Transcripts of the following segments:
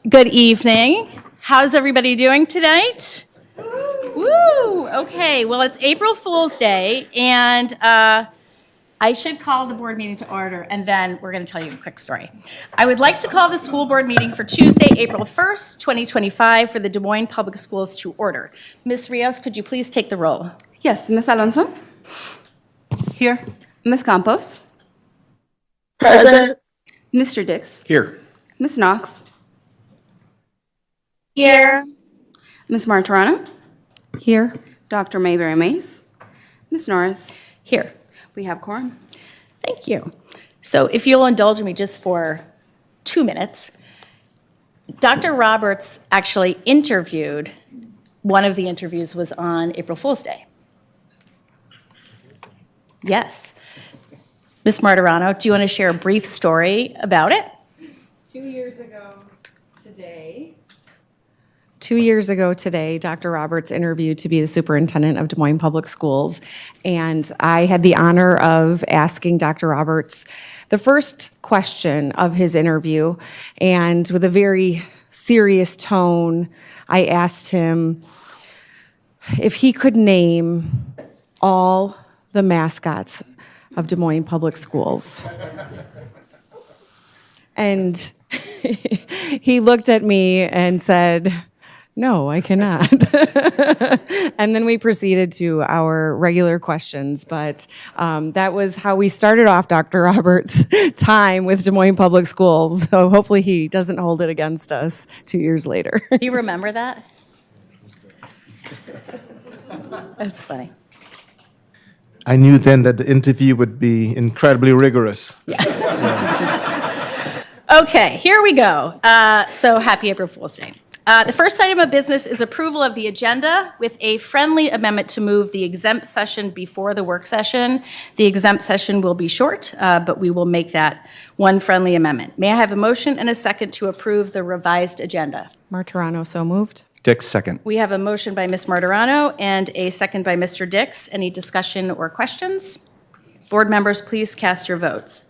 Good evening. How's everybody doing tonight? Woo! Okay, well, it's April Fool's Day, and I should call the board meeting to order, and then we're going to tell you a quick story. I would like to call the school board meeting for Tuesday, April 1st, 2025, for the Des Moines Public Schools to order. Ms. Rios, could you please take the roll? Yes, Ms. Alonso? Here. Ms. Campos? Present. Mr. Dix? Here. Ms. Knox? Here. Ms. Martirano? Here. Dr. Mayberry Mays? Ms. Norris? Here. We have quorum. Thank you. So if you'll indulge me just for 2 minutes, Dr. Roberts actually interviewed, one of the interviews was on April Fool's Day. Yes. Ms. Martirano, do you want to share a brief story about it? 2 years ago today, Dr. Roberts interviewed to be the superintendent of Des Moines Public Schools, and I had the honor of asking Dr. Roberts the first question of his interview, and with a very serious tone, I asked him if he could name all the mascots of Des Moines Public Schools. And he looked at me and said, "No, I cannot." And then we proceeded to our regular questions. But that was how we started off Dr. Roberts' time with Des Moines Public Schools. So hopefully he doesn't hold it against us 2 years later. Do you remember that? That's funny. I knew then that the interview would be incredibly rigorous. Okay, here we go. So happy April Fool's Day. The first item of business is approval of the agenda with a friendly amendment to move the exempt session before the work session. The exempt session will be short, but we will make that one friendly amendment. May I have a motion and a second to approve the revised agenda? Martirano, so moved. Dix, second. We have a motion by Ms. Martirano and a second by Mr. Dix. Any discussion or questions? Board members, please cast your votes.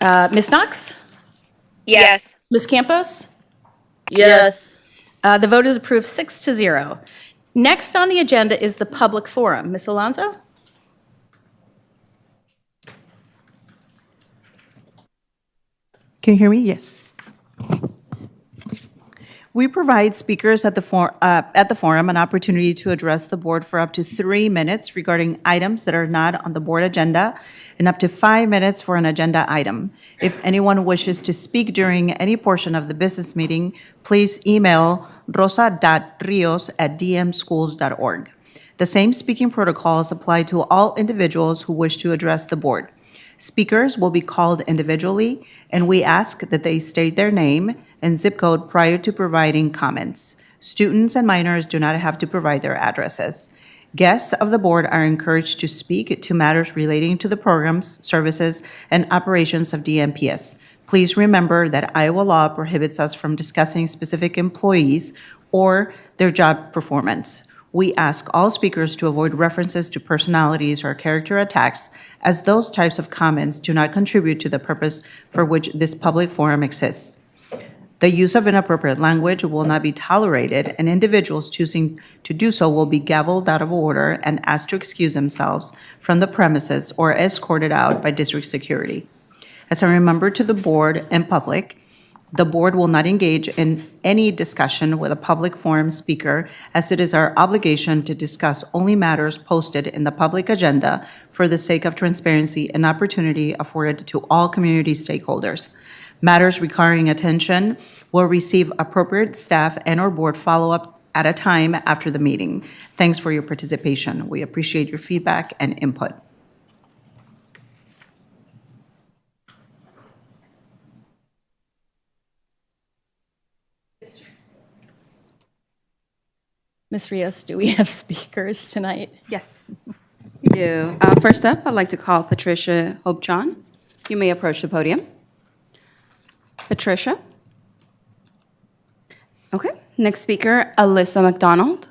Ms. Knox? Yes. Ms. Campos? Yes. The vote is approved 6-0. Next on the agenda is the public forum. Ms. Alonso? Can you hear me? Yes. We provide speakers at the forum an opportunity to address the board for up to 3 minutes regarding items that are not on the board agenda and up to 5 minutes for an agenda item. If anyone wishes to speak during any portion of the business meeting, please email rosa.rios@dmschools.org. The same speaking protocols apply to all individuals who wish to address the board. Speakers will be called individually, and we ask that they state their name and zip code prior to providing comments. Students and minors do not have to provide their addresses. Guests of the board are encouraged to speak to matters relating to the programs, services, and operations of DMPS. Please remember that Iowa law prohibits us from discussing specific employees or their job performance. We ask all speakers to avoid references to personalities or character attacks, as those types of comments do not contribute to the purpose for which this public forum exists. The use of inappropriate language will not be tolerated, and individuals choosing to do so will be gavelled out of order and asked to excuse themselves from the premises or escorted out by district security. As a reminder to the board and public, the board will not engage in any discussion with a public forum speaker, as it is our obligation to discuss only matters posted in the public agenda for the sake of transparency and opportunity afforded to all community stakeholders. Matters requiring attention will receive appropriate staff and/or board follow-up at a time after the meeting. Thanks for your participation. We appreciate your feedback and input. Ms. Rios, do we have speakers tonight? Yes, we do. First up, I'd like to call Patricia Hope-John. You may approach the podium. Patricia. Okay, next speaker, Alyssa McDonald.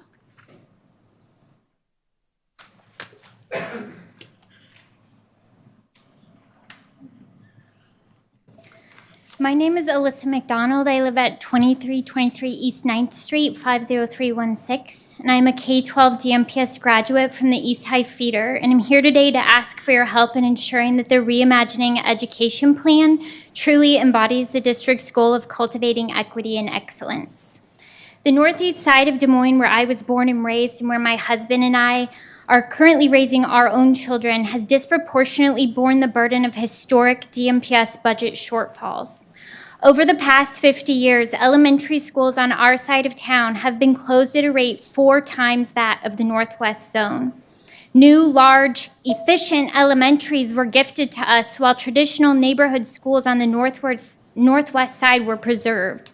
My name is Alyssa McDonald. I live at 2323 East 9th Street, 50316, and I'm a K-12 DMPS graduate from the East High Feeder, and I'm here today to ask for your help in ensuring that the Reimagining Education Plan truly embodies the district's goal of cultivating equity and excellence. The northeast side of Des Moines, where I was born and raised, and where my husband and I are currently raising our own children, has disproportionately borne the burden of historic DMPS budget shortfalls. Over the past 50 years, elementary schools on our side of town have been closed at a rate 4 times that of the Northwest Zone. New, large, efficient elementaries were gifted to us, while traditional neighborhood schools on the northwest side were preserved.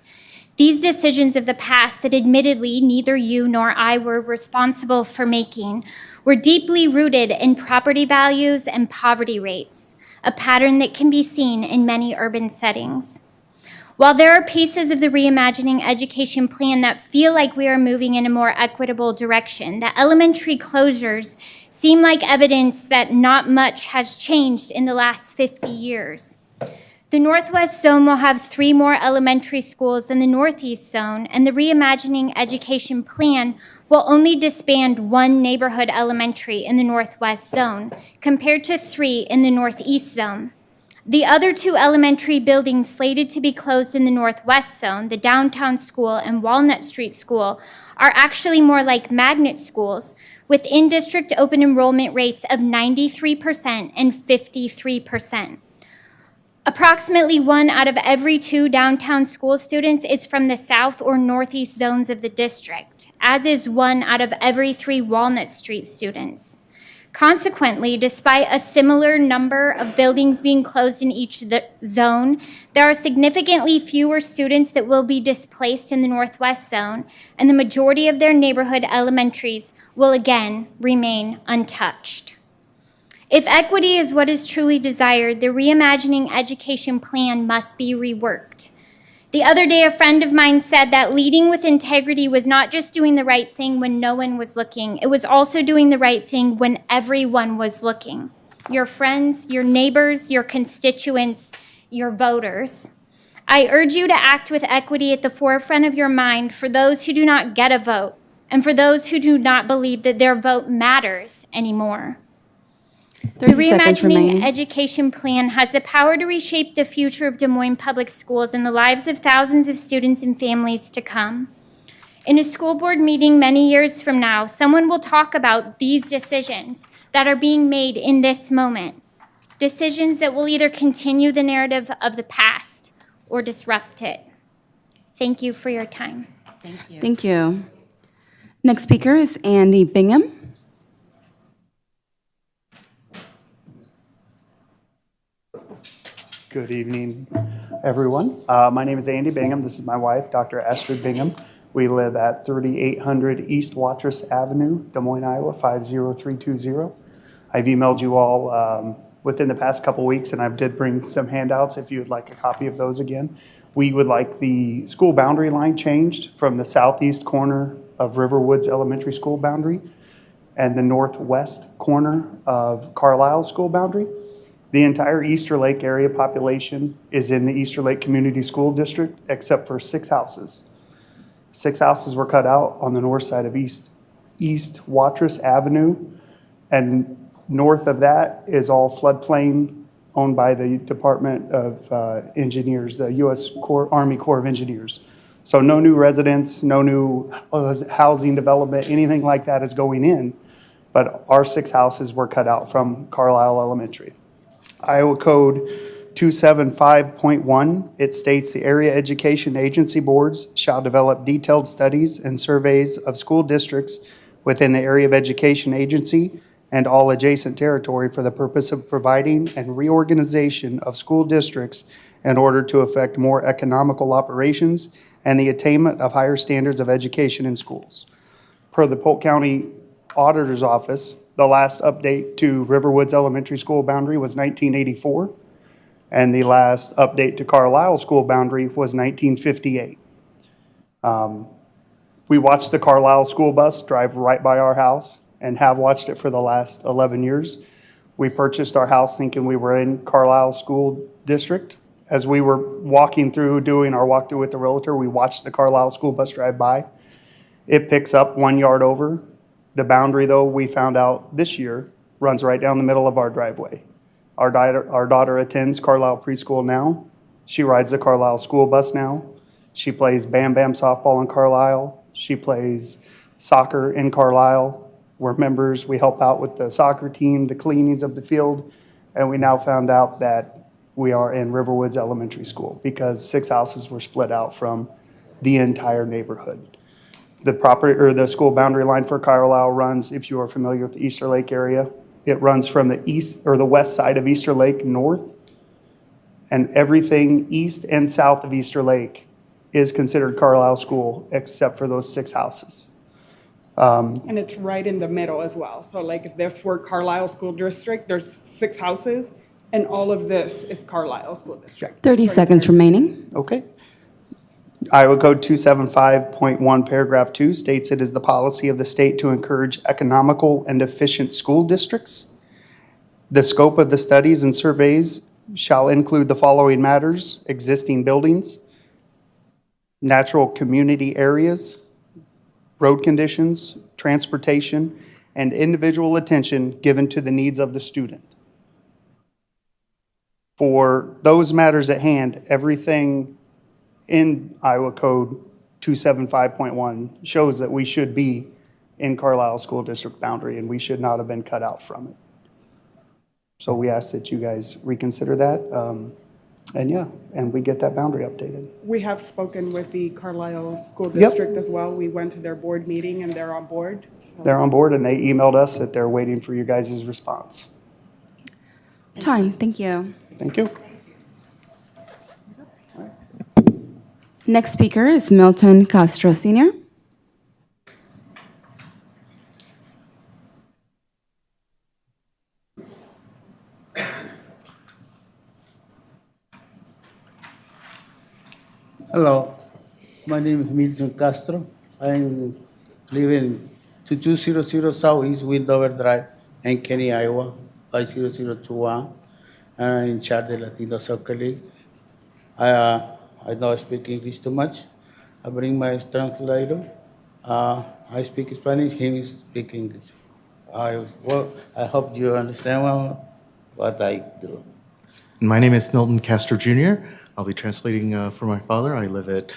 These decisions of the past that admittedly neither you nor I were responsible for making were deeply rooted in property values and poverty rates, a pattern that can be seen in many urban settings. While there are pieces of the Reimagining Education Plan that feel like we are moving in a more equitable direction, the elementary closures seem like evidence that not much has changed in the last 50 years. The Northwest Zone will have 3 more elementary schools than the Northeast Zone, and the Reimagining Education Plan will only disband 1 neighborhood elementary in the Northwest Zone, compared to 3 in the Northeast Zone. The other 2 elementary buildings slated to be closed in the Northwest Zone, the Downtown School and Walnut Street School, are actually more like magnet schools, with in-district open enrollment rates of 93% and 53%. Approximately 1 out of every 2 downtown school students is from the south or northeast zones of the district, as is 1 out of every 3 Walnut Street students. Consequently, despite a similar number of buildings being closed in each zone, there are significantly fewer students that will be displaced in the Northwest Zone, and the majority of their neighborhood elementaries will again remain untouched. If equity is what is truly desired, the Reimagining Education Plan must be reworked. The other day, a friend of mine said that leading with integrity was not just doing the right thing when no one was looking, it was also doing the right thing when everyone was looking. Your friends, your neighbors, your constituents, your voters. I urge you to act with equity at the forefront of your mind for those who do not get a vote, and for those who do not believe that their vote matters anymore. The 30 seconds Reimagining remaining. Education Plan has the power to reshape the future of Des Moines Public Schools and the lives of thousands of students and families to come. In a school board meeting many years from now, someone will talk about these decisions that are being made in this moment. Decisions that will either continue the narrative of the past or disrupt it. Thank you for your time. Thank you. Next speaker is Andy Bingham. Good evening, everyone. My name is Andy Bingham. This is my wife, Dr. Astrid Bingham. We live at 3800 East Watrous Avenue, Des Moines, Iowa, 50320. I've emailed you all within the past couple weeks, and I did bring some handouts if you would like a copy of those again. We would like the school boundary line changed from the southeast corner of Riverwoods Elementary School boundary and the northwest corner of Carlisle School boundary. The entire Easter Lake area population is in the Easter Lake Community School District except for 6 houses. 6 houses were cut out on the north side of East Watrous Avenue, and north of that is all floodplain owned by the Department of Engineers, the U.S. Army Corps of Engineers. So no new residents, no new housing development, anything like that is going in, but our 6 houses were cut out from Carlisle Elementary. Iowa Code 275.1, it states the area education agency boards shall develop detailed studies and surveys of school districts within the area of education agency and all adjacent territory for the purpose of providing and reorganization of school districts in order to effect more economical operations and the attainment of higher standards of education in schools. Per the Polk County Auditor's Office, the last update to Riverwoods Elementary School boundary was 1984, and the last update to Carlisle School boundary was 1958. We watched the Carlisle school bus drive right by our house and have watched it for the last 11 years. We purchased our house thinking we were in Carlisle School District As we were walking through, doing our walkthrough with the realtor, we watched the Carlisle school bus drive by. It picks up 1 yard over. The boundary, though, we found out this year, runs right down the middle of our driveway. Our daughter attends Carlisle preschool now. She rides the Carlisle school bus now. She plays Bam Bam softball in Carlisle. She plays soccer in Carlisle. We're members. We help out with the soccer team, the cleanings of the field. And we now found out that we are in Riverwoods Elementary School because 6 houses were split out from the entire neighborhood. The property or the school boundary line for Carlisle runs, if you are familiar with the Easter Lake area, it runs from the east or the west side of Easter Lake north, and everything east and south of Easter Lake is considered Carlisle School except for those 6 houses. And it's right in the middle as well. So like if this were Carlisle School District, there's 6 houses, and all of this is Carlisle School District. 30 seconds remaining. Okay. Iowa Code 275.1, paragraph 2 states it is the policy of the state to encourage economical and efficient school districts. The scope of the studies and surveys shall include the following matters: existing buildings, natural community areas, road conditions, transportation, and individual attention given to the needs of the student. For those matters at hand, everything in Iowa Code 275.1 shows that we should be in Carlisle School District boundary, and we should not have been cut out from it. So we ask that you guys reconsider that, and we get that boundary updated. We have spoken with the Carlisle School Yep. District as well. We went to their board meeting and they're on board. So- They're on board, and they emailed us that they're waiting for you guys' response. Time, thank you. Thank you. Next speaker is Milton Castro Sr. Hello, my name is Milton Castro. I live in 2200 Southeast Windover Drive, Ankeny, Iowa, 50021. And I'm in charge of the Latino Soccer League. I don't speak English too much. I bring my translator. I speak Spanish, he speaks English. I hope you understand what I do. My name is Milton Castro Jr. I'll be translating for my father. I live at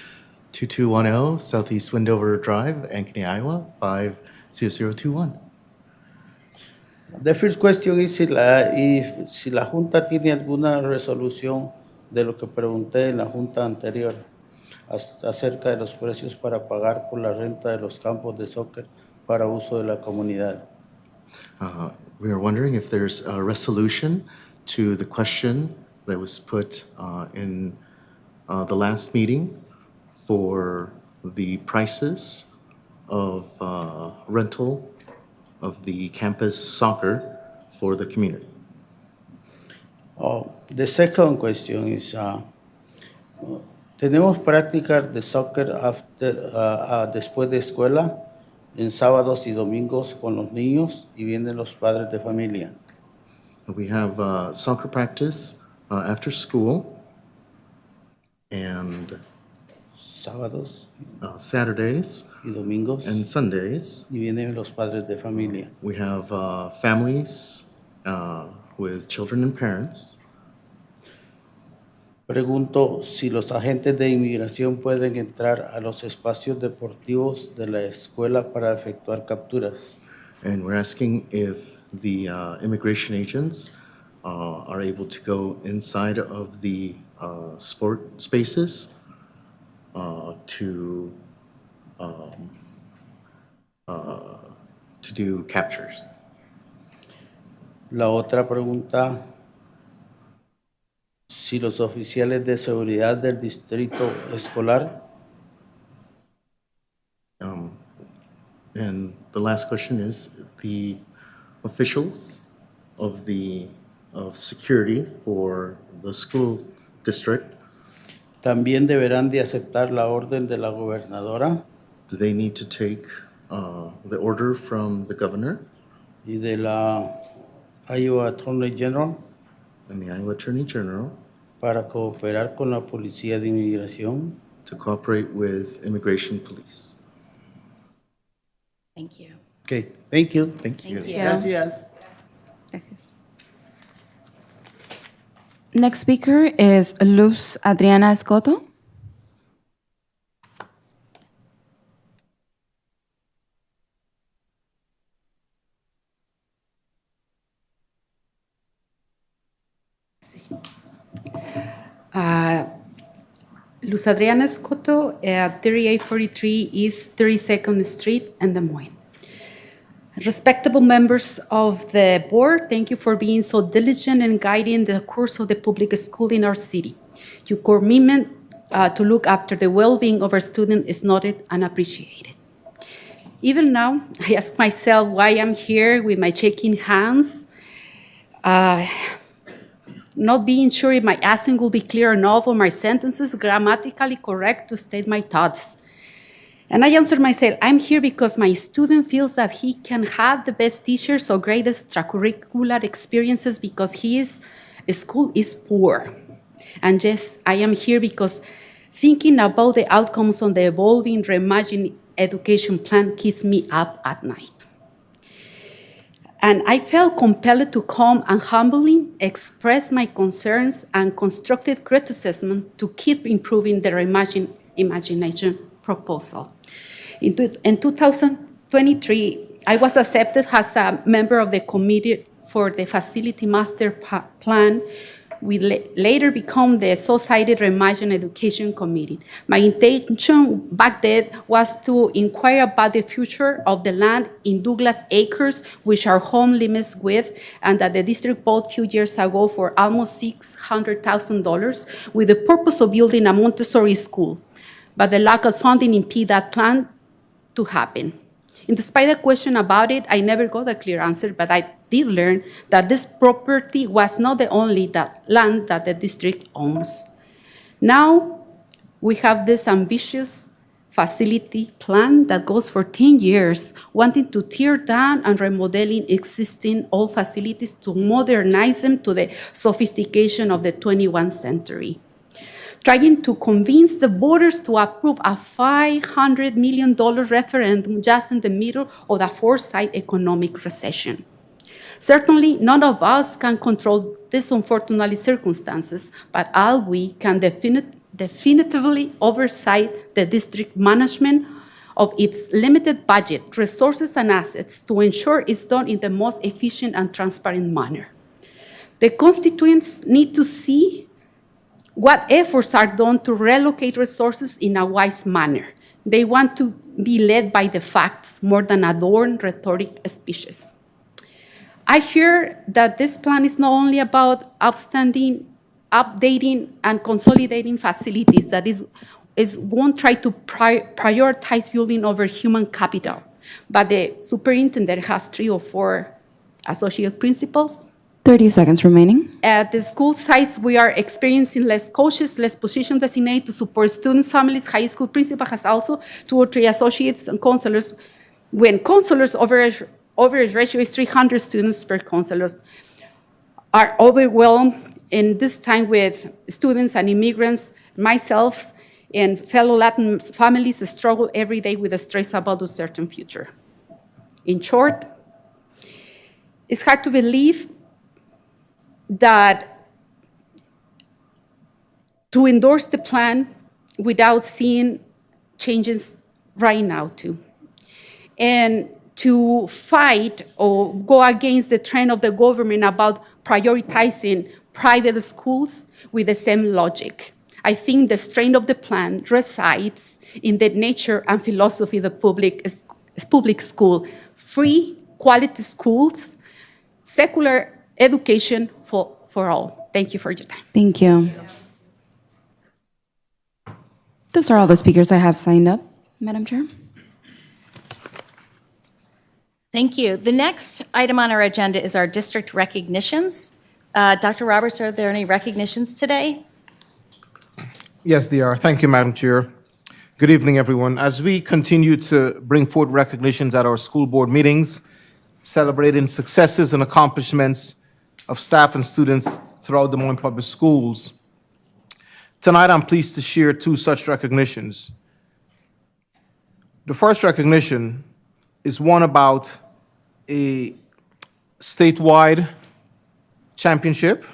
2210 Southeast Windover Drive, Ankeny, Iowa, 50021. The first question is si la Junta tiene alguna resolución de lo que pregunté en la Junta anterior acerca de los precios para pagar por la renta de los campos de soccer para uso de la comunidad. We are wondering if there's a resolution to the question that was put in the last meeting for the prices of rental of the campus soccer for the community. The second question is, tenemos prácticas de soccer después de escuela, en sábados y domingos con los niños y vienen los padres de familia. We have soccer practice after school and Sábados Saturdays y domingos and Sundays. y vienen los padres de familia. We have families with children and parents. Pregunto si los agentes de inmigración pueden entrar a los espacios deportivos de la escuela para efectuar capturas. And we're asking if the immigration agents are able to go inside of the sport spaces to do captures. La otra pregunta, si los oficiales de seguridad del distrito escolar And the last question is, the officials of security for the school district, también deberán de aceptar la orden de la gobernadora do they need to take the order from the governor y de la Iowa Attorney General and the Iowa Attorney General para cooperar con la Policía de Inmigración to cooperate with Immigration Police. Thank you. Okay, thank you. Thank you. Thank you. Gracias. Gracias. Next speaker is Luz Adriana Escoto. Luz Adriana Escoto at 3843 East 32nd Street in Des Moines. Respectable members of the board, thank you for being so diligent in guiding the course of the public school in our city. Your commitment to look after the well-being of our students is noted and appreciated. Even now, I ask myself why I'm here with my shaking hands, not being sure if my accent will be clear enough or my sentences grammatically correct to state my thoughts. And I answer myself, I'm here because my student feels that he can have the best teachers or greatest extracurricular experiences because his school is poor. And yes, I am here because thinking about the outcomes on the evolving, reimagined education plan keeps me up at night. And I felt compelled to come and humbly express my concerns and constructive criticism to keep improving the reimagination proposal. In 2023, I was accepted as a member of the committee for the Facility Master Plan. We later become the Society Reimagine Education Committee. My intention back then was to inquire about the future of the land in Douglas Acres, which our home limits with, and that the district bought a few years ago for almost $600,000 with the purpose of building a Montessori school. But the lack of funding impeded that plan to happen. And despite the question about it, I never got a clear answer, but I did learn that this property was not the only land that the district owns. Now, we have this ambitious facility plan that goes for 10 years, wanting to tear down and remodeling existing old facilities to modernize them to the sophistication of the 21st century. Trying to convince the voters to approve a $500 million referendum just in the middle of the foresight economic recession. Certainly, none of us can control these unfortunate circumstances, but all we can definitively oversight the district management of its limited budget, resources, and assets to ensure it's done in the most efficient and transparent manner. The constituents need to see what efforts are done to relocate resources in a wise manner. They want to be led by the facts more than adorned rhetoric speeches. I hear that this plan is not only about updating and consolidating facilities, that won't try to prioritize building over human capital, but the superintendent has 3 or 4 associate principals. 30 seconds remaining. At the school sites, we are experiencing less coaches, less position designated to support students' families. High school principal has also 2 or 3 associates and counselors. When counselors average ratio is 300 students per counselors, are overwhelmed in this time with students and immigrants. Myself and fellow Latin families struggle every day with the stress about a certain future. In short, it's hard to believe that to endorse the plan without seeing changes right now too, and to fight or go against the trend of the government about prioritizing private schools with the same logic. I think the strength of the plan resides in the nature and philosophy of the public school, free, quality schools, secular education for all. Thank you for your time. Thank you. Those are all the speakers I have signed up, Madam Chair. Thank you. The next item on our agenda is our district recognitions. Dr. Roberts, are there any recognitions today? Yes, they are. Thank you, Madam Chair. Good evening, everyone. As we continue to bring forward recognitions at our school board meetings, celebrating successes and accomplishments of staff and students throughout Des Moines Public Schools, Tonight, I'm pleased to share two such recognitions. The first recognition is one about a statewide championship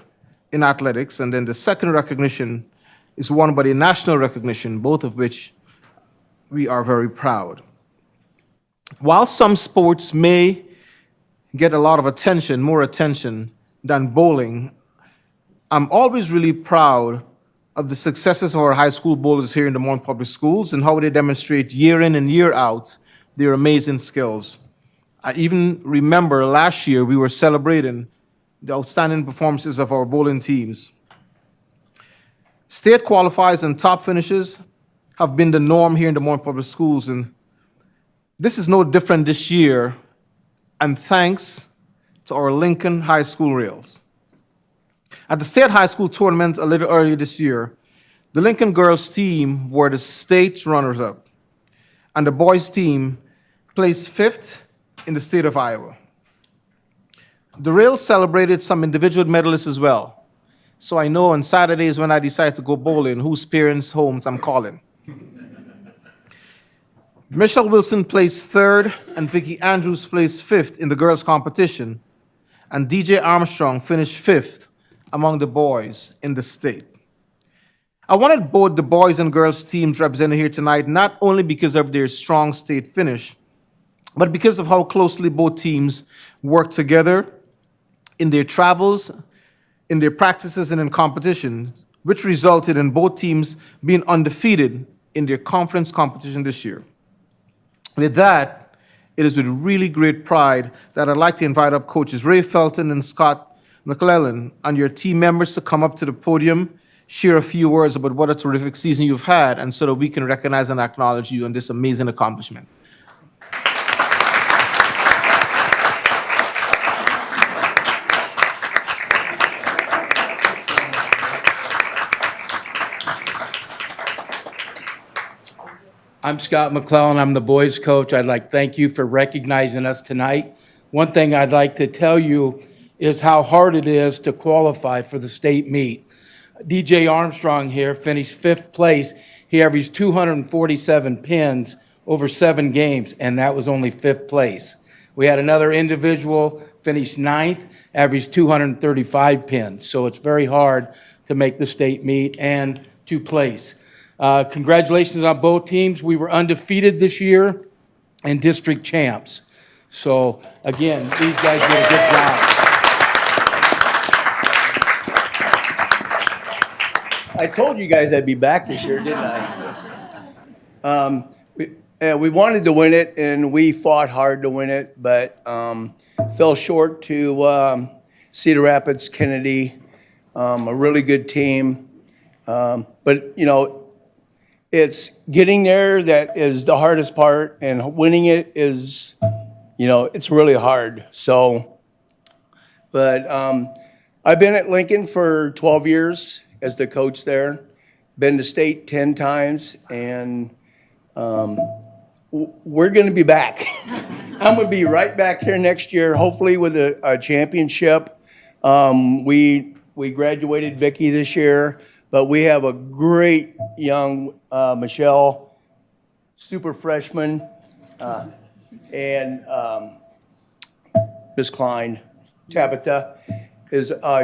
in athletics, and then the second recognition is one about a national recognition, both of which we are very proud. While some sports may get a lot of attention, more attention than bowling, I'm always really proud of the successes of our high school bowlers here in Des Moines Public Schools and how they demonstrate year in and year out their amazing skills. I even remember last year we were celebrating the outstanding performances of our bowling teams. State qualifiers and top finishes have been the norm here in Des Moines Public Schools, and this is no different this year, and thanks to our Lincoln High School Rails. At the state high school tournament a little earlier this year, the Lincoln girls team were the state runners-up, and the boys team placed 5th in the state of Iowa. The Rails celebrated some individual medalists as well, so I know on Saturdays when I decide to go bowling, whose parents' homes I'm calling. Michelle Wilson placed 3rd, and Vicki Andrews placed 5th in the girls' competition, and DJ Armstrong finished 5th among the boys in the state. I wanted both the boys and girls teams represented here tonight, not only because of their strong state finish, but because of how closely both teams worked together in their travels, in their practices, and in competition, which resulted in both teams being undefeated in their conference competition this year. With that, it is with really great pride that I'd like to invite up coaches Ray Felton and Scott McClellan and your team members to come up to the podium, share a few words about what a terrific season you've had, and so that we can recognize and acknowledge you on this amazing accomplishment. I'm Scott McClellan. I'm the boys coach. I'd like to thank you for recognizing us tonight. One thing I'd like to tell you is how hard it is to qualify for the state meet. DJ Armstrong here finished 5th place. He averaged 247 pins over 7 games, and that was only 5th place. We had another individual finish 9th, averaged 235 pins. So it's very hard to make the state meet and to place. Congratulations on both teams. We were undefeated this year and district champs. So again, these guys did a good job. I told you guys I'd be back this year, didn't I? We wanted to win it, and we fought hard to win it, but fell short to Cedar Rapids Kennedy, a really good team. But, you know, it's getting there that is the hardest part, and winning it is, you know, it's really hard. So, but I've been at Lincoln for 12 years as the coach there, been to state 10 times, and we're going to be back. I'm going to be right back here next year, hopefully with a championship. We graduated Vicki this year, but we have a great young Michelle, super freshman, and Miss Klein, Tabitha,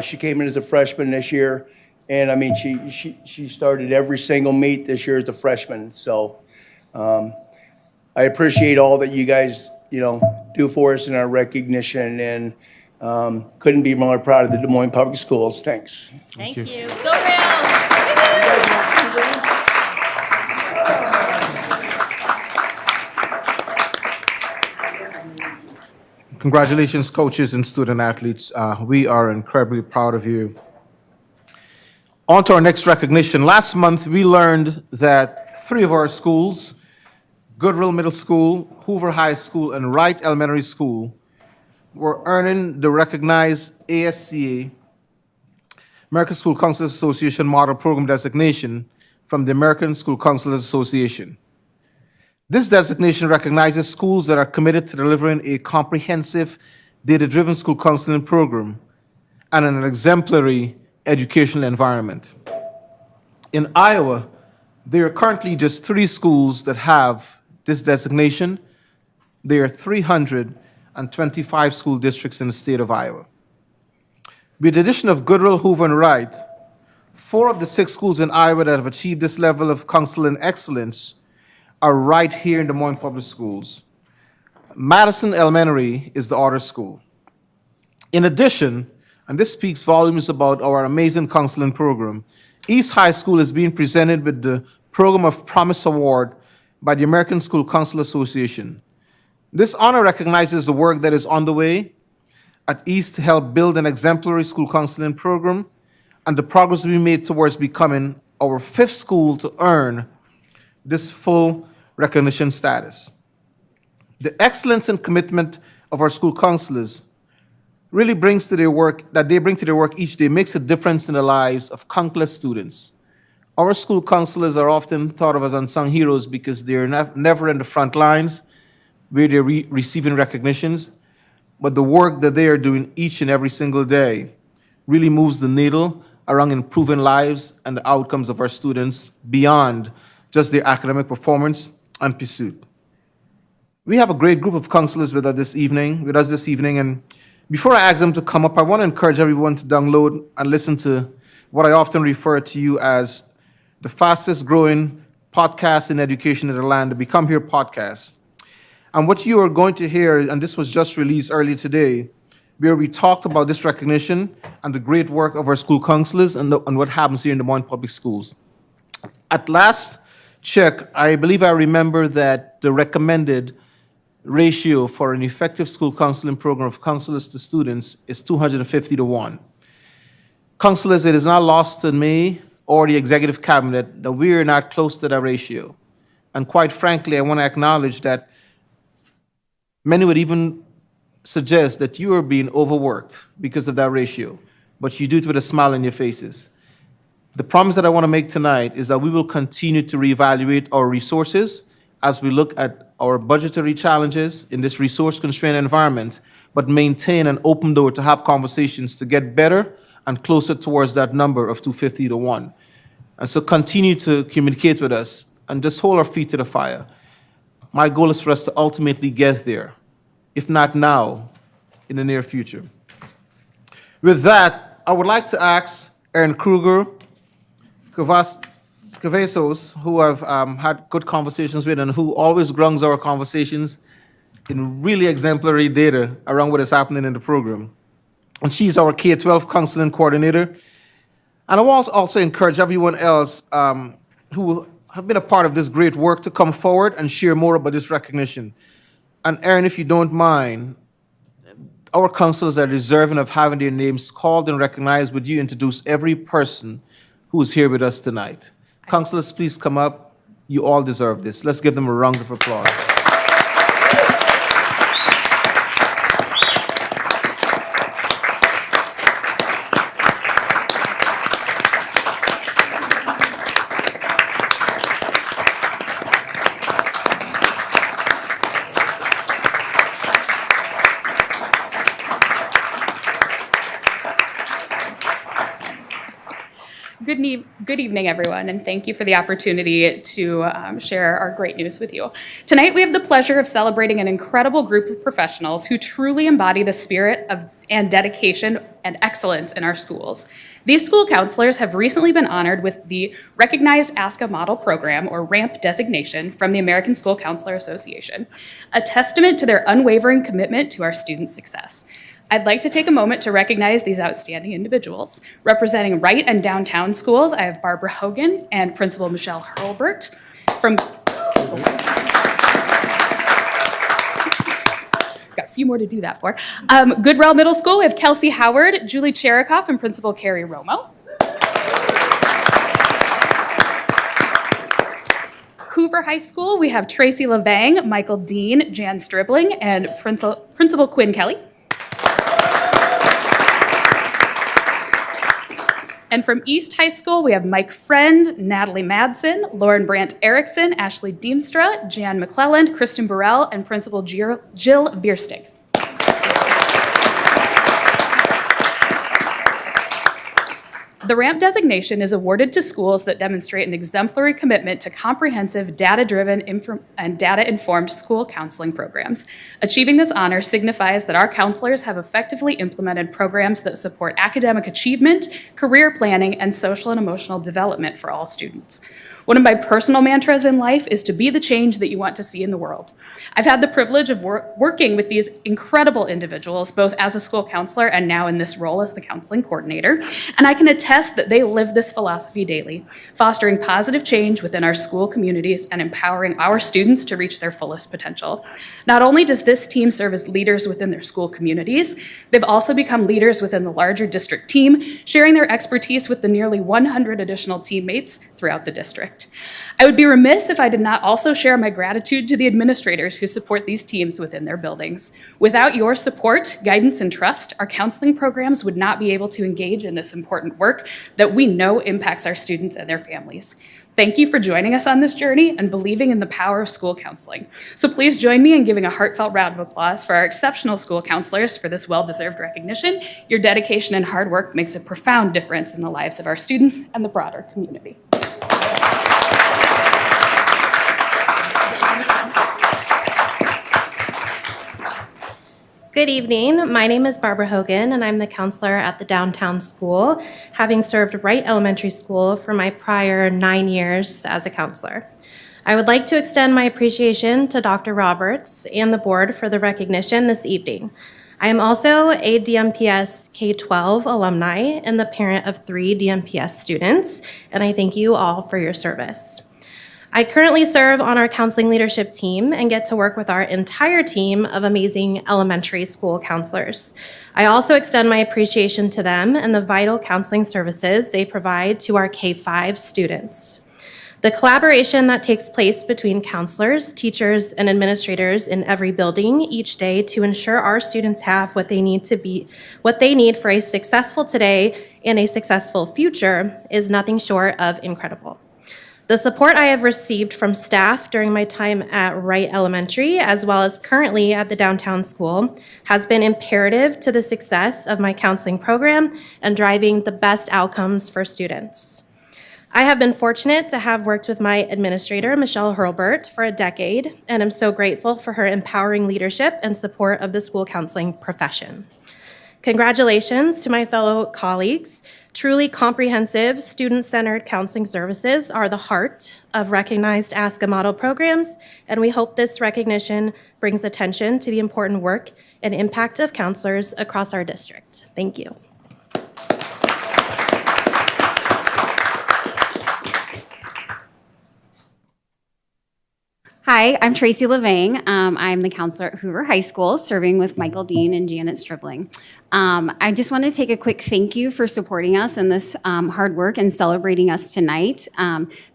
she came in as a freshman this year, and I mean she started every single meet this year as a freshman. So I appreciate all that you guys do for us in our recognition, and couldn't be more proud of the Des Moines Public Schools. Thanks. Thank you. Go Rails! Congratulations, coaches and student athletes. We are incredibly proud of you. On to our next recognition. Last month, we learned that 3 of our schools, Goodrill Middle School, Hoover High School, and Wright Elementary School, were earning the recognized ASCA, American School Counselors Association Model Program designation from the American School Counselors Association. This designation recognizes schools that are committed to delivering a comprehensive, data-driven school counseling program and an exemplary educational environment. In Iowa, there are currently just 3 schools that have this designation. There are 325 school districts in the state of Iowa. With the addition of Goodwill, Hoover, and Wright, 4 of the 6 schools in Iowa that have achieved this level of counseling excellence are right here in Des Moines Public Schools. Madison Elementary is the order school. In addition, and this speaks volumes about our amazing counseling program, East High School is being presented with the Program of Promise Award by the American School Council Association. This honor recognizes the work that is underway at East to help build an exemplary school counseling program and the progress we made towards becoming our 5th school to earn this full recognition status. The excellence and commitment of our school counselors really brings to their work, that they bring to their work each day, makes a difference in the lives of countless students. Our school counselors are often thought of as unsung heroes because they're never in the front lines where they're receiving recognitions, but the work that they are doing each and every single day really moves the needle around improving lives and the outcomes of our students beyond just their academic performance and pursuit. We have a great group of counselors with us this evening, and before I ask them to come up, I want to encourage everyone to download and listen to what I often refer to you as the fastest growing podcast in education in the land, the Become Here podcast. And what you are going to hear, and this was just released earlier today, where we talked about this recognition and the great work of our school counselors and what happens here in Des Moines Public Schools. At last check, I believe I remember that the recommended ratio for an effective school counseling program of counselors to students is 250 to 1. Counselors, it is not lost on me or the executive cabinet that we are not close to that ratio. And quite frankly, I want to acknowledge that many would even suggest that you are being overworked because of that ratio, but you do it with a smile on your faces. The promise that I want to make tonight is that we will continue to reevaluate our resources as we look at our budgetary challenges in this resource-constrained environment, but maintain an open door to have conversations to get better and closer towards that number of 250 to 1. And so continue to communicate with us and just hold our feet to the fire. My goal is for us to ultimately get there, if not now, in the near future. With that, I would like to ask Erin Kruger, Cavazos, who I've had good conversations with and who always grounds our conversations in really exemplary data around what is happening in the program. And she's our K-12 counseling coordinator. And I want to also encourage everyone else who have been a part of this great work to come forward and share more about this recognition. And Erin, if you don't mind, our counselors are deserving of having their names called and recognized. Would you introduce every person who is here with us tonight? Counselors, please come up. You all deserve this. Let's give them a round of applause. Good evening, everyone, and thank you for the opportunity to share our great news with you. Tonight, we have the pleasure of celebrating an incredible group of professionals who truly embody the spirit and dedication and excellence in our schools. These school counselors have recently been honored with the Recognized ASCA Model Program, or RAMP designation, from the American School Counselor Association, a testament to their unwavering commitment to our students' success. I'd like to take a moment to recognize these outstanding individuals. Representing Wright and Downtown Schools, I have Barbara Hogan and Principal Michelle Hurlbert. Got a few more to do that for. Goodrell Middle School, we have Kelsey Howard, Julie Cherikoff, and Principal Carrie Romo. Hoover High School, we have Tracy Levang, Michael Dean, Jan Stribling, and Principal Quinn Kelly. And from East High School, we have Mike Friend, Natalie Madsen, Lauren Brandt Erickson, Ashley Deemstra, Jan McClelland, Kristen Burrell, and Principal Jill Bierstig. The RAMP designation is awarded to schools that demonstrate an exemplary commitment to comprehensive, data-driven, and data-informed school counseling programs. Achieving this honor signifies that our counselors have effectively implemented programs that support academic achievement, career planning, and social and emotional development for all students. One of my personal mantras in life is to be the change that you want to see in the world. I've had the privilege of working with these incredible individuals, both as a school counselor and now in this role as the counseling coordinator, and I can attest that they live this philosophy daily, fostering positive change within our school communities and empowering our students to reach their fullest potential. Not only does this team serve as leaders within their school communities, they've also become leaders within the larger district team, sharing their expertise with the nearly 100 additional teammates throughout the district. I would be remiss if I did not also share my gratitude to the administrators who support these teams within their buildings. Without your support, guidance, and trust, our counseling programs would not be able to engage in this important work that we know impacts our students and their families. Thank you for joining us on this journey and believing in the power of school counseling. So please join me in giving a heartfelt round of applause for our exceptional school counselors for this well-deserved recognition. Your dedication and hard work makes a profound difference in the lives of our students and the broader community. Good evening. My name is Barbara Hogan, and I'm the counselor at the downtown school, having served Wright Elementary School for my prior 9 years as a counselor. I would like to extend my appreciation to Dr. Roberts and the board for the recognition this evening. I am also a DMPS K-12 alumni and the parent of 3 DMPS students, and I thank you all for your service. I currently serve on our counseling leadership team and get to work with our entire team of amazing elementary school counselors. I also extend my appreciation to them and the vital counseling services they provide to our K-5 students. The collaboration that takes place between counselors, teachers, and administrators in every building each day to ensure our students have what they need for a successful today and a successful future is nothing short of incredible. The support I have received from staff during my time at Wright Elementary, as well as currently at the downtown school, has been imperative to the success of my counseling program and driving the best outcomes for students. I have been fortunate to have worked with my administrator, Michelle Hurlbert, for a decade, and I'm so grateful for her empowering leadership and support of the school counseling profession. Congratulations to my fellow colleagues. Truly comprehensive, student-centered counseling services are the heart of recognized ASCA model programs, and we hope this recognition brings attention to the important work and impact of counselors across our district. Thank you. Hi, I'm Tracy Levang. I'm the counselor at Hoover High School, serving with Michael Dean and Janet Stribling. I just want to take a quick thank you for supporting us in this hard work and celebrating us tonight.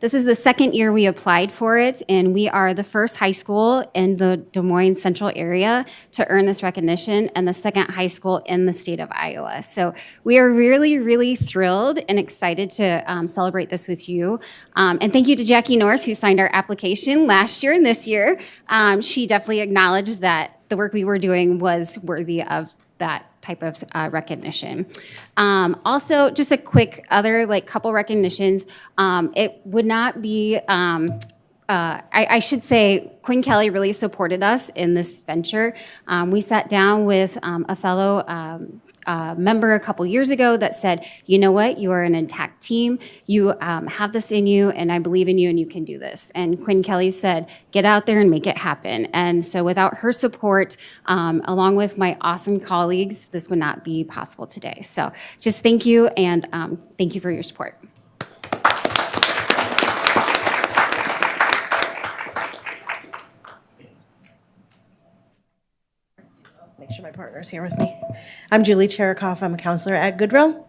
This is the second year we applied for it, and we are the first high school in the Des Moines Central area to earn this recognition and the second high school in the state of Iowa. So we are really, really thrilled and excited to celebrate this with you. And thank you to Jackie Norris, who signed our application last year and this year. She definitely acknowledged that the work we were doing was worthy of that type of recognition. Also, just a quick other couple recognitions. It would not be, I should say, Quinn Kelly really supported us in this venture. We sat down with a fellow member a couple years ago that said, you know what, you are an intact team, you have this in you, and I believe in you, and you can do this. And Quinn Kelly said, get out there and make it happen. And so without her support, along with my awesome colleagues, this would not be possible today. So just thank you, and thank you for your support. Make sure my partner's here with me. I'm Julie Cherikoff. I'm a counselor at Goodrow.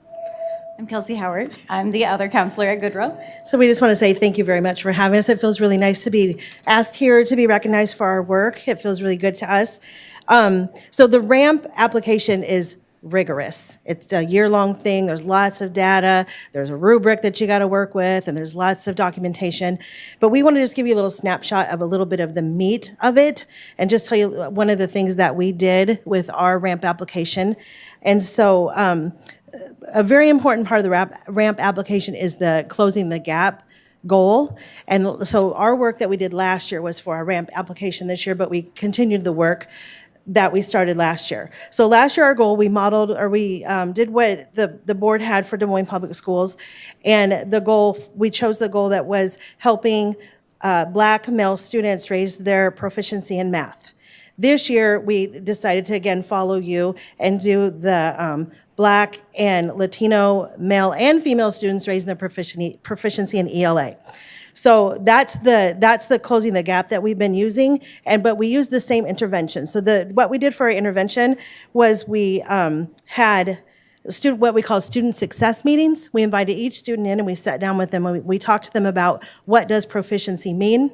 I'm Kelsey Howard. I'm the other counselor at Goodrow. So we just want to say thank you very much for having us. It feels really nice to be asked here to be recognized for our work. It feels really good to us. So the RAMP application is rigorous. It's a year-long thing. There's lots of data. There's a rubric that you got to work with, and there's lots of documentation. But we want to just give you a little snapshot of a little bit of the meat of it and just tell you one of the things that we did with our RAMP application. And so a very important part of the ramp application is the closing the gap goal. And so our work that we did last year was for our ramp application this year, but we continued the work that we started last year. So last year, our goal, we modeled, or we did what the board had for Des Moines Public Schools. And the goal, we chose the goal that was helping Black male students raise their proficiency in math. This year, we decided to again follow you and do the Black and Latino male and female students raising their proficiency in ELA. So that's the closing the gap that we've been using, but we use the same intervention. So what we did for our intervention was we had what we call student success meetings. We invited each student in and we sat down with them and we talked to them about what does proficiency mean,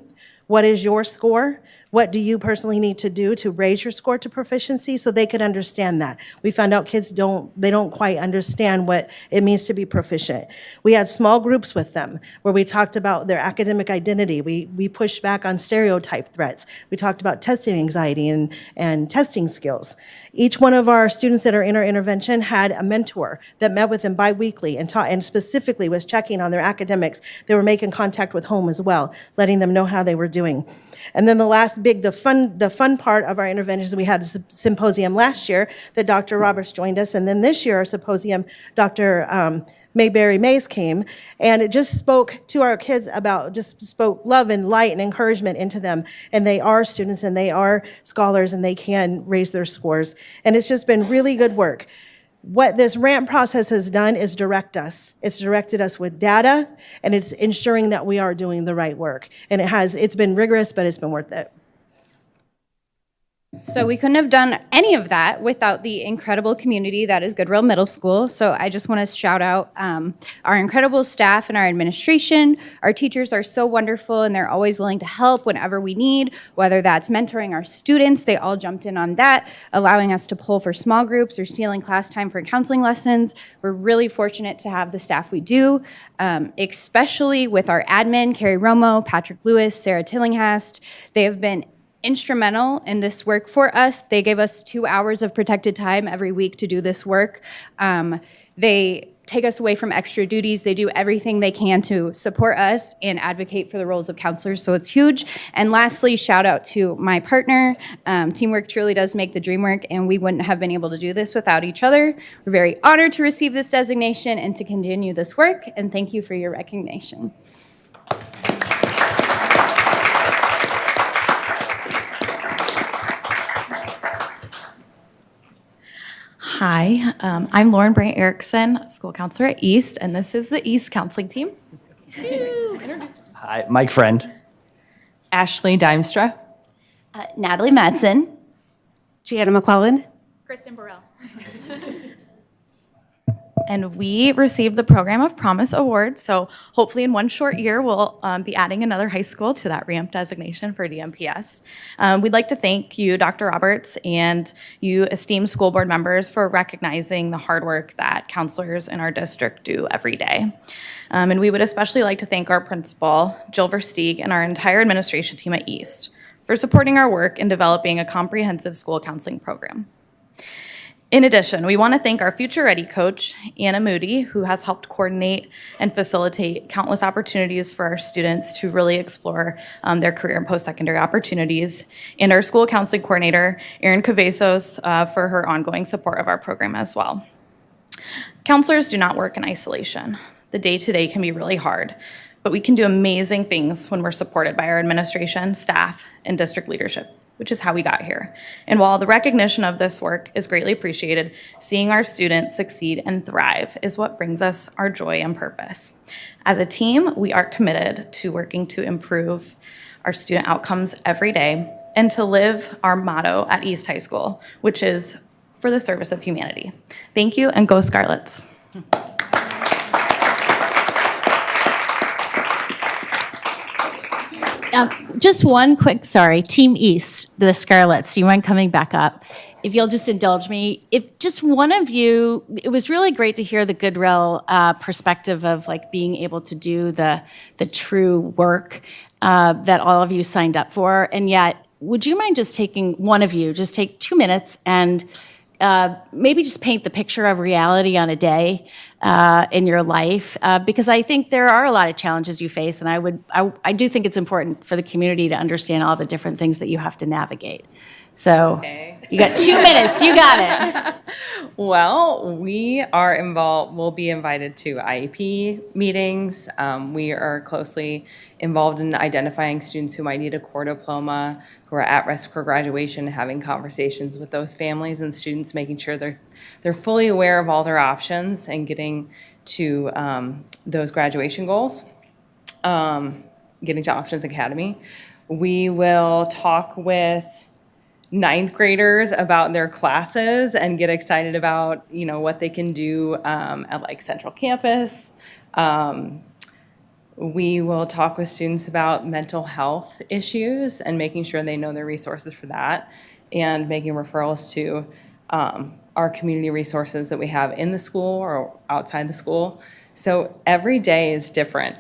what is your score, what do you personally need to do to raise your score to proficiency, so they could understand that. We found out kids don't quite understand what it means to be proficient. We had small groups with them where we talked about their academic identity. We pushed back on stereotype threats. We talked about testing anxiety and testing skills. Each one of our students that are in our intervention had a mentor that met with them biweekly and specifically was checking on their academics. They were making contact with home as well, letting them know how they were doing. And then the last the fun part of our interventions, we had a symposium last year that Dr. Roberts joined us, and then this year our symposium, Dr. Mayberry Mays came, and it just spoke to our kids spoke love and light and encouragement into them, and they are students and they are scholars and they can raise their scores, and it's just been really good work. What this ramp process has done is direct us. It's directed us with data, and it's ensuring that we are doing the right work. And it's been rigorous, but it's been worth it. So we couldn't have done any of that without the incredible community that is Goodwill Middle School. So I just want to shout out our incredible staff and our administration. Our teachers are so wonderful and they're always willing to help whenever we need, whether that's mentoring our students. They all jumped in on that, allowing us to pull for small groups or stealing class time for counseling lessons. We're really fortunate to have the staff we do, especially with our admin, Carrie Romo, Patrick Lewis, Sarah Tillinghast. They have been instrumental in this work for us. They gave us 2 hours of protected time every week to do this work. They take us away from extra duties. They do everything they can to support us and advocate for the roles of counselors, so it's huge. And lastly, shout out to my partner. Teamwork truly does make the dream work, and we wouldn't have been able to do this without each other. We're very honored to receive this designation and to continue this work, and thank you for your recognition. Hi, I'm Lauren Bryant Erickson, school counselor at East, and this is the East counseling team. Hi, Mike Friend. Ashley Dimestra. Natalie Madsen. Gianna McClelland. Kristen Burrell. And we received the Program of Promise Award, so hopefully in one short year, we'll be adding another high school to that ramp designation for DMPS. We'd like to thank you, Dr. Roberts, and you esteemed school board members for recognizing the hard work that counselors in our district do every day. And we would especially like to thank our principal, Jill Versteeg, and our entire administration team at East for supporting our work in developing a comprehensive school counseling program. In addition, we want to thank our Future Ready coach, Anna Moody, who has helped coordinate and facilitate countless opportunities for our students to really explore their career and post-secondary opportunities, and our school counseling coordinator, Erin Cavazos, for her ongoing support of our program as well. Counselors do not work in isolation. The day-to-day can be really hard, but we can do amazing things when we're supported by our administration, staff, and district leadership, which is how we got here. And while the recognition of this work is greatly appreciated, seeing our students succeed and thrive is what brings us our joy and purpose. As a team, we are committed to working to improve our student outcomes every day and to live our motto at East High School, which is for the service of humanity. Thank you, and go Scarlets. Just one quick, Team East, the Scarlets, do you mind coming back up? If you'll just indulge me, if just one of you, it was really great to hear the Goodwill perspective of like being able to do the true work that all of you signed up for. And yet, would you mind just taking, one of you, just take 2 minutes and maybe just paint the picture of reality on a day in your life, because I think there are a lot of challenges you face, and I do think it's important for the community to understand all the different things that you have to navigate. So you got 2 minutes. You got it. Well, we'll be invited to IEP meetings. We are closely involved in identifying students who might need a core diploma, who are at risk for graduation, having conversations with those families and students, making sure they're fully aware of all their options and getting to those graduation goals, getting to Options Academy. We will talk with ninth graders about their classes and get excited about, what they can do at like Central Campus. We will talk with students about mental health issues and making sure they know their resources for that, and making referrals to our community resources that we have in the school or outside the school. So every day is different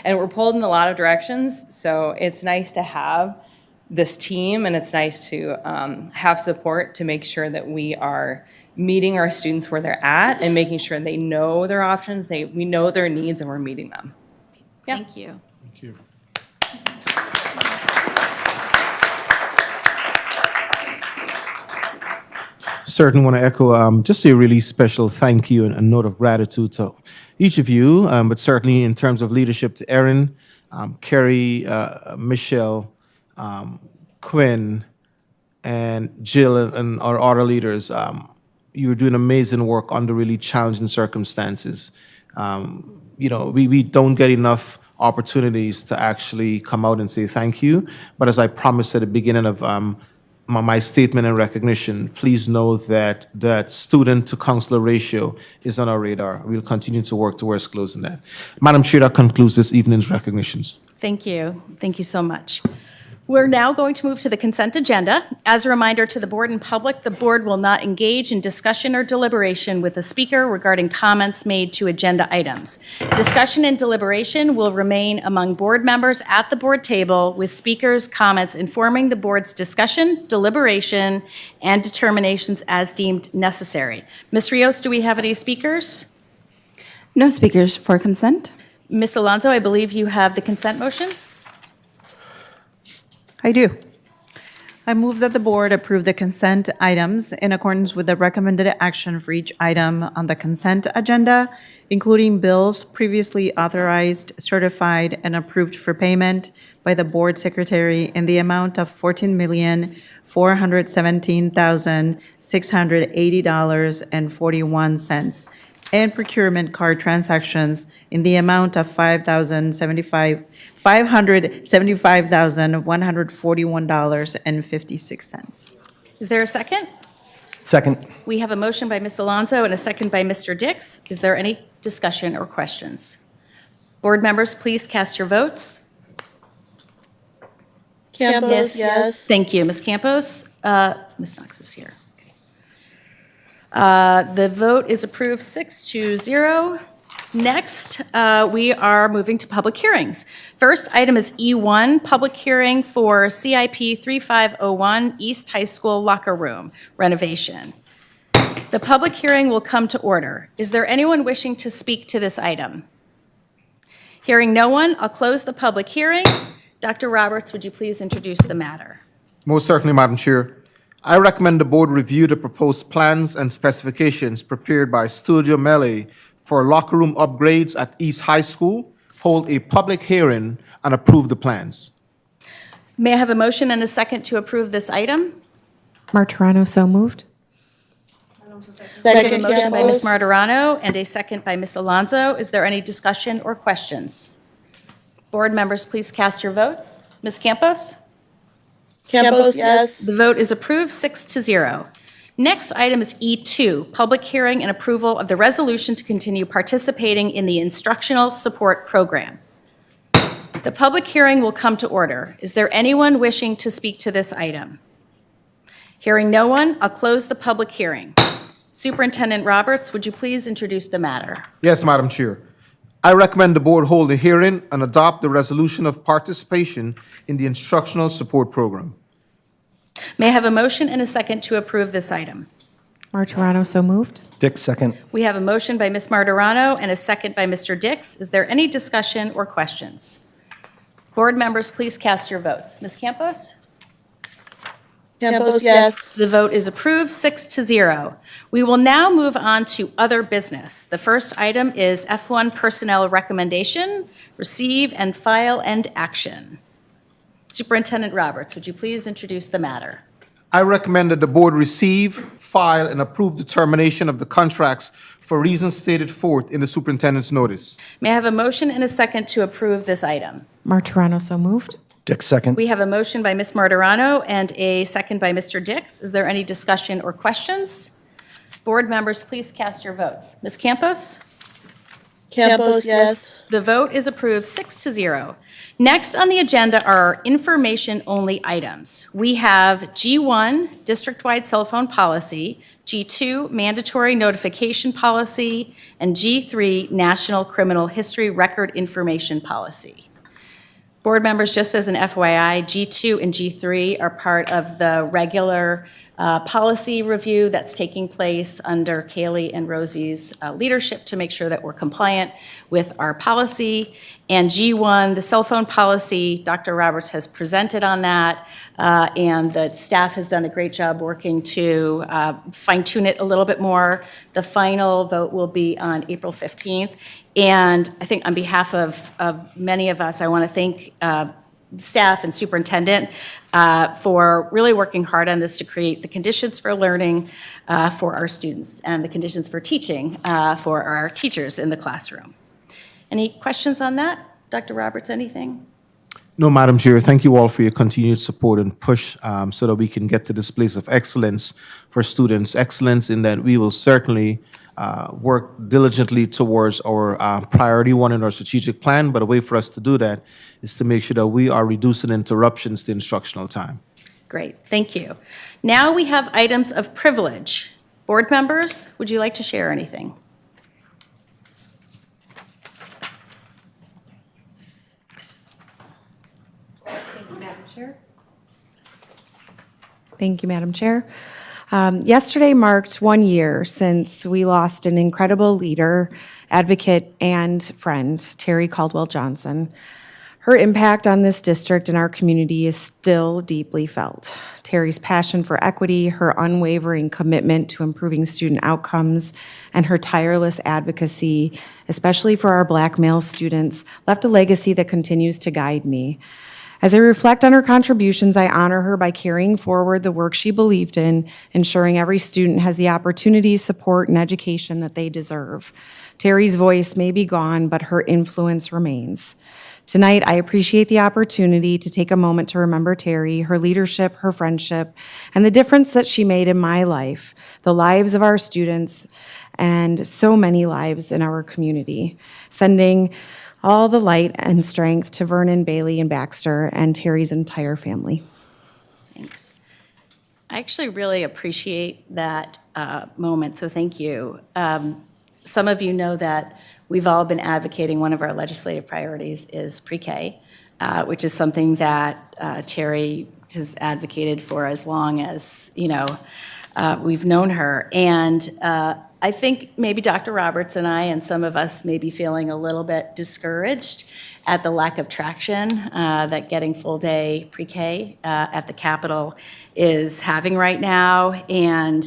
and we're pulled in a lot of directions. So it's nice to have this team, and it's nice to have support to make sure that we are meeting our students where they're at and making sure they know their options, we know their needs, and we're meeting them. Yeah. Thank you. Thank you. Certainly want to echo just a really special thank you and a note of gratitude to each of you, but certainly in terms of leadership to Erin, Kerry, Michelle, Quinn, and Jill, and our other leaders. You're doing amazing work under really challenging circumstances. We don't get enough opportunities to actually come out and say thank you. But as I promised at the beginning of my statement and recognition, please know that that student to counselor ratio is on our radar. We'll continue to work towards closing that. Madam Chair, that concludes this evening's recognitions. Thank you. Thank you so much. We're now going to move to the consent agenda. As a reminder to the board and public, the board will not engage in discussion or deliberation with the speaker regarding comments made to agenda items. Discussion and deliberation will remain among board members at the board table, with speakers' comments informing the board's discussion, deliberation, and determinations as deemed necessary. Ms. Rios, do we have any speakers? No speakers for consent. Ms. Alonso, I believe you have the consent motion. I do. I move that the board approve the consent items in accordance with the recommended action for each item on the consent agenda, including bills previously authorized, certified, and approved for payment by the board secretary in the amount of $14,417,680.41, and procurement card transactions in the amount of $575,141.56. Is there a second? Second. We have a motion by Ms. Alonso and a second by Mr. Dix. Is there any discussion or questions? Board members, please cast your votes. Campos, yes. Thank you. Ms. Campos? Ms. Knox is here. The vote is approved 6-0. Next, we are moving to public hearings. First item is E1, public hearing for CIP 3501 East High School locker room renovation. The public hearing will come to order. Is there anyone wishing to speak to this item? Hearing no one, I'll close the public hearing. Dr. Roberts, would you please introduce the matter? Most certainly, Madam Chair. I recommend the board review the proposed plans and specifications prepared by Studio Melee for locker room upgrades at East High School, hold a public hearing, and approve the plans. May I have a motion and a second to approve this item? Martirano, so moved. We have a motion by Ms. Martirano and a second by Ms. Alonso. Is there any discussion or questions? Board members, please cast your votes. Ms. Campos? Campos, yes. The vote is approved 6-0. Next item is E2, public hearing and approval of the resolution to continue participating in the instructional support program. The public hearing will come to order. Is there anyone wishing to speak to this item? Hearing no one, I'll close the public hearing. Superintendent Roberts, would you please introduce the matter? Yes, Madam Chair. I recommend the board hold a hearing and adopt the resolution of participation in the instructional support program. May I have a motion and a second to approve this item? Martirano, so moved. Dix, second. We have a motion by Ms. Martirano and a second by Mr. Dix. Is there any discussion or questions? Board members, please cast your votes. Ms. Campos? Campos, yes. The vote is approved, 6-0. We will now move on to other business. The first item is F1 personnel recommendation, receive and file and action. Superintendent Roberts, would you please introduce the matter? I recommend that the board receive, file, and approve the termination of the contracts for reasons stated forth in the superintendent's notice. May I have a motion and a second to approve this item? Martirano, so moved. Dix, second. We have a motion by Ms. Martirano and a second by Mr. Dix. Is there any discussion or questions? Board members, please cast your votes. Ms. Campos? Campos, yes. The vote is approved, 6-0. Next on the agenda are information-only items. We have G1, district-wide cell phone policy, G2, mandatory notification policy, and G3, national criminal history record information policy. Board members, just as an FYI, G2 and G3 are part of the regular policy review that's taking place under Kaylee and Rosie's leadership to make sure that we're compliant with our policy. And G1, the cell phone policy, Dr. Roberts has presented on that, and the staff has done a great job working to fine-tune it a little bit more. The final vote will be on April 15th. And I think on behalf of many of us, I want to thank staff and superintendent for really working hard on this to create the conditions for learning for our students and the conditions for teaching for our teachers in the classroom. Any questions on that? Dr. Roberts, anything? No, Madam Chair, thank you all for your continued support and push so that we can get to this place of excellence for students. Excellence in that we will certainly work diligently towards our priority one in our strategic plan, but a way for us to do that is to make sure that we are reducing interruptions to instructional time. Great, thank you. Now we have items of privilege. Board members, would you like to share anything? Thank you, Madam Chair. Yesterday marked 1 year since we lost an incredible leader, advocate, and friend, Terry Caldwell Johnson. Her impact on this district and our community is still deeply felt. Terry's passion for equity, her unwavering commitment to improving student outcomes, and her tireless advocacy, especially for our Black male students, left a legacy that continues to guide me. As I reflect on her contributions, I honor her by carrying forward the work she believed in, ensuring every student has the opportunity, support, and education that they deserve. Terry's voice may be gone, but her influence remains. Tonight, I appreciate the opportunity to take a moment to remember Terry, her leadership, her friendship, and the difference that she made in my life, the lives of our students, and so many lives in our community. Sending all the light and strength to Vernon, Bailey, and Baxter, and Terry's entire family. Thanks. I actually really appreciate that moment, so thank you. Some of you know that we've all been advocating one of our legislative priorities is pre-K, which is something that Terry has advocated for as long as, we've known her. And I think maybe Dr. Roberts and I and some of us may be feeling a little bit discouraged at the lack of traction that getting full-day pre-K at the Capitol is having right now. And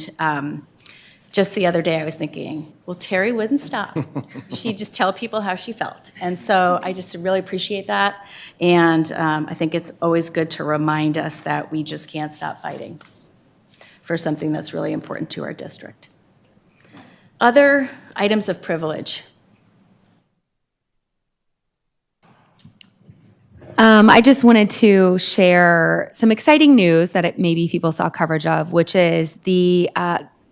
just the other day I was thinking, well, Terry wouldn't stop. She'd just tell people how she felt. And so I just really appreciate that. And I think it's always good to remind us that we just can't stop fighting for something that's really important to our district. Other items of privilege. I just wanted to share some exciting news that maybe people saw coverage of, which is the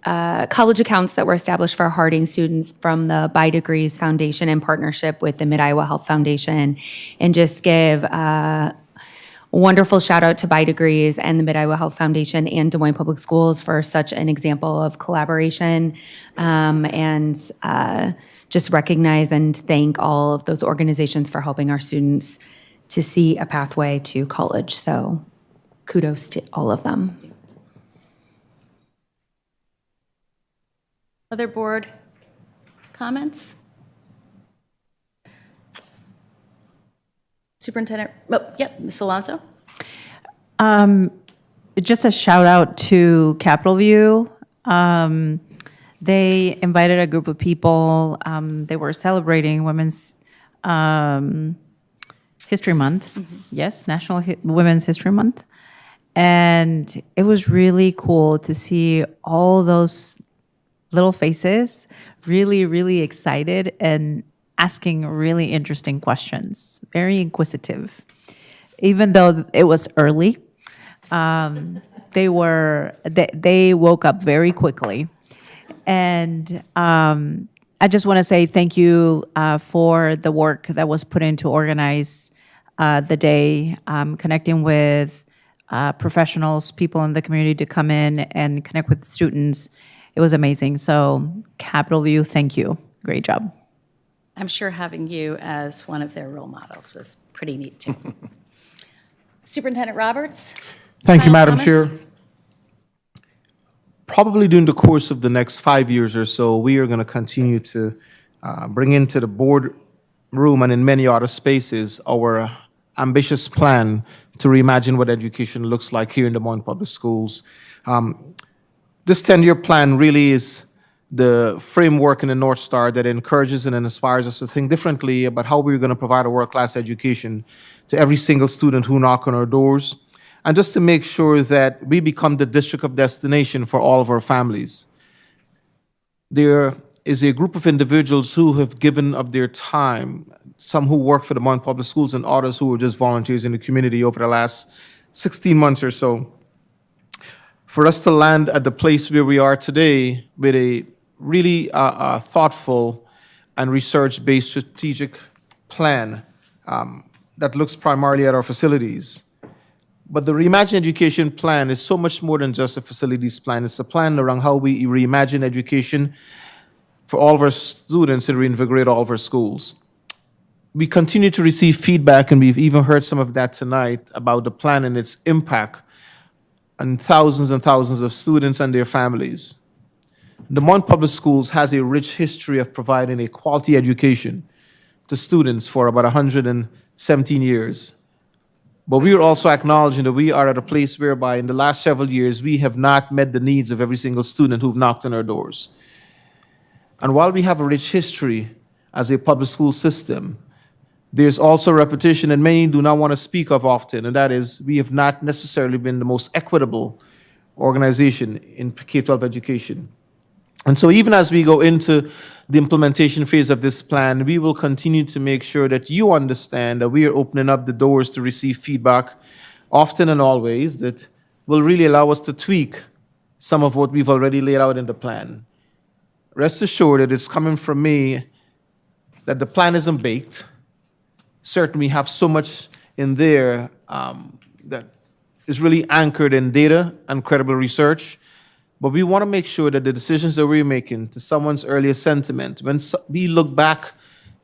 college accounts that were established for Harding students from the By Degrees Foundation in partnership with the Mid-Iowa Health Foundation, and just give a wonderful shout out to By Degrees and the Mid-Iowa Health Foundation and Des Moines Public Schools for such an example of collaboration, and just recognize and thank all of those organizations for helping our students to see a pathway to college. So kudos to all of them. Other board comments? Superintendent, yep, Ms. Alonso? Just a shout out to Capitol View. They invited a group of people. They were celebrating Women's History Month. Yes, National Women's History Month. And it was really cool to see all those little faces really, really excited and asking really interesting questions, very inquisitive. Even though it was early, they woke up very quickly. And I just want to say thank you for the work that was put in to organize the day, connecting with professionals, people in the community to come in and connect with students. It was amazing. So Capitol View, thank you. Great job. I'm sure having you as one of their role models was pretty neat too. Superintendent Roberts? Thank you, Final Madam comments? Chair. Probably during the course of the next 5 years or so, we are going to continue to bring into the board room and in many other spaces our ambitious plan to reimagine what education looks like here in Des Moines Public Schools. This 10-year plan really is the framework and the North Star that encourages and inspires us to think differently about how we're going to provide a world-class education to every single student who knock on our doors, and just to make sure that we become the district of destination for all of our families. There is a group of individuals who have given of their time, some who work for the Des Moines Public Schools and others who were just volunteers in the community over the last 16 months or so. For us to land at the place where we are today with a really thoughtful and research-based strategic plan that looks primarily at our facilities. But the Reimagine Education plan is so much more than just a facilities plan. It's a plan around how we reimagine education for all of our students and reinvigorate all of our schools. We continue to receive feedback, and we've even heard some of that tonight, about the plan and its impact on thousands and thousands of students and their families. Des Moines Public Schools has a rich history of providing a quality education to students for about 117 years. But we are also acknowledging that we are at a place whereby in the last several years, we have not met the needs of every single student who've knocked on our doors. And while we have a rich history as a public school system, there's also repetition that many do not want to speak of often, and that is we have not necessarily been the most equitable organization in K-12 education. And so even as we go into the implementation phase of this plan, we will continue to make sure that you understand that we are opening up the doors to receive feedback often and always that will really allow us to tweak some of what we've already laid out in the plan. Rest assured that it's coming from me that the plan isn't baked. Certainly, we have so much in there that is really anchored in data and credible research. But we want to make sure that the decisions that we're making, to someone's earlier sentiment, when we look back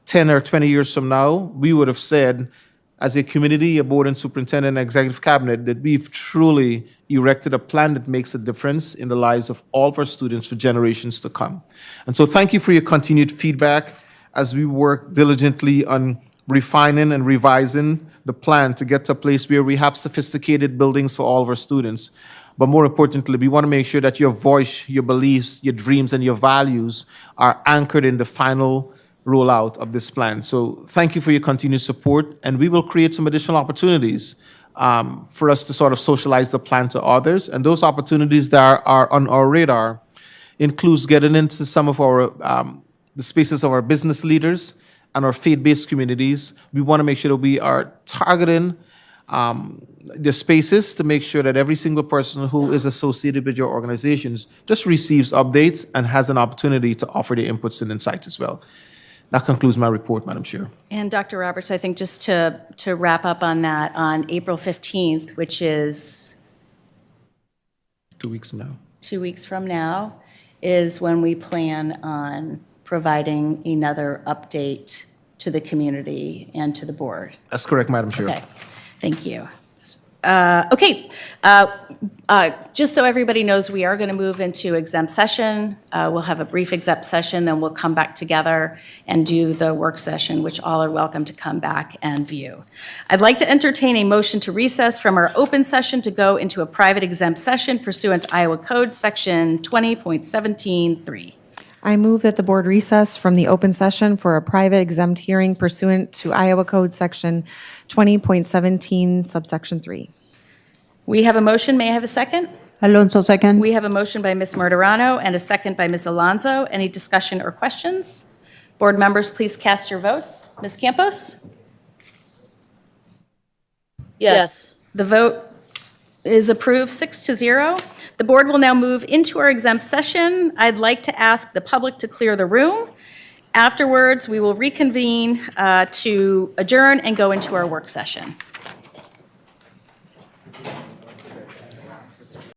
10 or 20 years from now, we would have said, as a community, a board and superintendent and executive cabinet, that we've truly erected a plan that makes a difference in the lives of all of our students for generations to come. And so thank you for your continued feedback as we work diligently on refining and revising the plan to get to a place where we have sophisticated buildings for all of our students. But more importantly, we want to make sure that your voice, your beliefs, your dreams, and your values are anchored in the final rollout of this plan. So thank you for your continued support, and we will create some additional opportunities for us to sort of socialize the plan to others. And those opportunities that are on our radar includes getting into some of our the spaces of our business leaders and our faith-based communities. We want to make sure that we are targeting the spaces to make sure that every single person who is associated with your organizations just receives updates and has an opportunity to offer their inputs and insights as well. That concludes my report, Madam Chair. And Dr. Roberts, I think just to wrap up on that, on April 15th, which is 2 weeks from now. 2 weeks from now, is when we plan on providing another update to the community and to the board. That's correct, Madam Chair. Okay, thank you. Okay, just so everybody knows, we are going to move into exempt session. We'll have a brief exempt session, then we'll come back together and do the work session, which all are welcome to come back and view. I'd like to entertain a motion to recess from our open session to go into a private exempt session pursuant to Iowa Code Section 20.17(3). I move that the board recess from the open session for a private exempt hearing pursuant to Iowa Code Section 20.17 subsection 3. We have a motion. May I have a second? Alonso, second. We have a motion by Ms. Murderano and a second by Ms. Alonso. Any discussion or questions? Board members, please cast your votes. Ms. Campos? Yes. The vote is approved 6-0. The board will now move into our exempt session. I'd like to ask the public to clear the room. Afterwards, we will reconvene to adjourn and go into our work session.